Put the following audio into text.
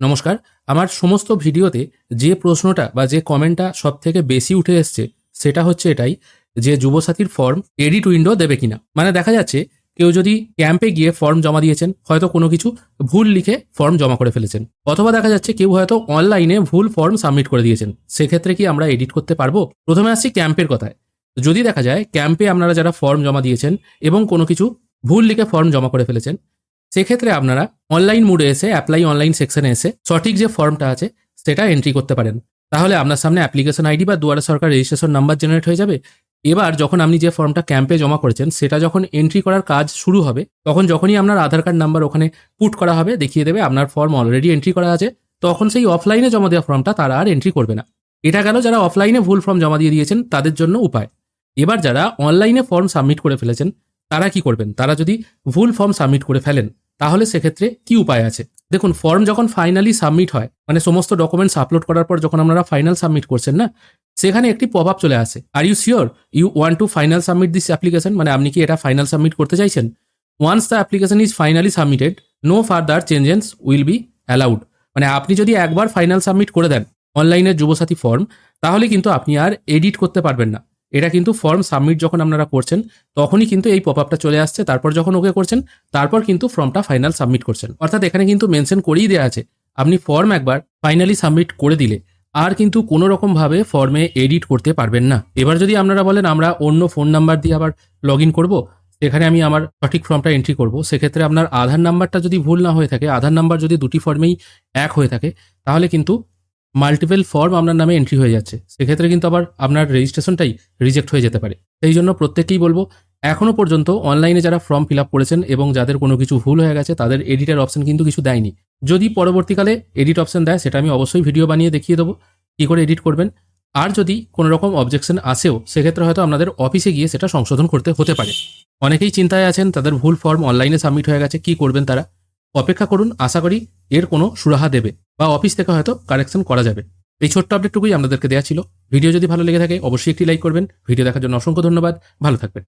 নমস্কার। আমার সমস্ত ভিডিওতে যে প্রশ্নটা বা যে কমেন্টটা সবথেকে বেশি উঠে এসছে সেটা হচ্ছে এটাই যে যুবসাথীর ফর্ম এডিট উইন্ডো দেবে কিনা। মানে দেখা যাচ্ছে কেউ যদি ক্যাম্পে গিয়ে ফর্ম জমা দিয়েছেন, হয়তো কোনো কিছু ভুল লিখে ফর্ম জমা করে ফেলেছেন, অথবা দেখা যাচ্ছে কেউ হয়তো অনলাইনে ভুল ফর্ম সাবমিট করে দিয়েছেন। সেক্ষেত্রে কি আমরা এডিট করতে পারবো? প্রথমে আসছি ক্যাম্পের কথায়। যদি দেখা যায় ক্যাম্পে আপনারা যারা ফর্ম জমা দিয়েছেন এবং কোনো কিছু ভুল লিখে ফর্ম জমা করে ফেলেছেন, সেক্ষেত্রে আপনারা অনলাইন মোডে এসে অ্যাপ্লাই অনলাইন সেকশনে এসে সঠিক যে ফর্মটা আছে সেটা এন্ট্রি করতে পারেন। তাহলে আপনার সামনে অ্যাপ্লিকেশন আইডি বা দুয়ারে সরকার রেজিস্ট্রেশন নাম্বার জেনারেট হয়ে যাবে। এবার যখন আপনি যে ফর্মটা ক্যাম্পে জমা করেছেন সেটা যখন এন্ট্রি করার কাজ শুরু হবে, তখন যখনই আপনার আধার কার্ড নাম্বার ওখানে পুট করা হবে, দেখিয়ে দেবে আপনার ফর্ম অলরেডি এন্ট্রি করা আছে, তখন সেই অফলাইনে জমা দেওয়া ফর্মটা তারা আর এন্ট্রি করবে না। এটা গেল যারা অফলাইনে ভুল ফর্ম জমা দিয়ে দিয়েছেন তাদের জন্য উপায়। এবার যারা অনলাইনে ফর্ম সাবমিট করে ফেলেছেন তারা কি করবেন? তারা যদি ভুল ফর্ম সাবমিট করে ফেলেন তাহলে সেক্ষেত্রে কি উপায় আছে? দেখুন, ফর্ম যখন ফাইনালি সাবমিট হয়, মানে সমস্ত ডকুমেন্টস আপলোড করার পর যখন আপনারা ফাইনাল সাবমিট করছেন না, সেখানে একটি পপ আপ চলে আসে, are you sure you want to final submit this application, মানে আপনি কি এটা ফাইনাল সাবমিট করতে চাইছেন? Once the application is finally submitted, no further changes will be allowed. মানে আপনি যদি একবার ফাইনাল সাবমিট করে দেন অনলাইনের যুবসাথী ফর্ম, তাহলে কিন্তু আপনি আর এডিট করতে পারবেন না। এটা কিন্তু ফর্ম সাবমিট যখন আপনারা করছেন তখনই কিন্তু এই পপ আপটা চলে আসছে, তারপর যখন ওকে করছেন তারপর কিন্তু ফর্মটা ফাইনাল সাবমিট করছেন। অর্থাৎ এখানে কিন্তু মেনশন করেই দেওয়া আছে আপনি ফর্ম একবার ফাইনালি সাবমিট করে দিলে আর কিন্তু কোনো রকমভাবে ফর্মে এডিট করতে পারবেন না। এবার যদি আপনারা বলেন আমরা অন্য ফোন নাম্বার দিয়ে আবার লগ ইন করবো, সেখানে আমি আমার সঠিক ফর্মটা এন্ট্রি করব, সেক্ষেত্রে আপনার আধার নাম্বারটা যদি ভুল না হয়ে থাকে, আধার নাম্বার যদি দুটি ফর্মেই এক হয়ে থাকে, তাহলে কিন্তু মাল্টিপল ফর্ম আপনার নামে এন্ট্রি হয়ে যাচ্ছে। সেক্ষেত্রে কিন্তু আবার আপনার রেজিস্ট্রেশনটাই রিজেক্ট হয়ে যেতে পারে। সেই জন্য প্রত্যেককেই বলবো, এখনও পর্যন্ত অনলাইনে যারা ফর্ম ফিল আপ করেছেন এবং যাদের কোনো কিছু ভুল হয়ে গেছে তাদের এডিটের অপশন কিন্তু কিছু দেয়নি। যদি পরবর্তীকালে এডিট অপশন দেয় সেটা আমি অবশ্যই ভিডিও বানিয়ে দেখিয়ে দেবো কী করে এডিট করবেন। আর যদি কোনো রকম অবজেকশন আসেও, সেক্ষেত্রে হয়তো আপনাদের অফিসে গিয়ে সেটা সংশোধন করতে হতে পারে। অনেকেই চিন্তায় আছেন তাদের ভুল ফর্ম অনলাইনে সাবমিট হয়ে গেছে, কি করবেন তারা? অপেক্ষা করুন, আশা করি এর কোনো সুরাহা দেবে বা অফিস থেকে হয়তো কারেকশন করা যাবে। এই ছোট্ট আপডেটটুকুই আপনাদেরকে দেওয়া ছিল। ভিডিও যদি ভালো লেগে থাকে অবশ্যই একটি লাইক করবেন। ভিডিও দেখার জন্য অসংখ্য ধন্যবাদ। ভালো থাকবেন।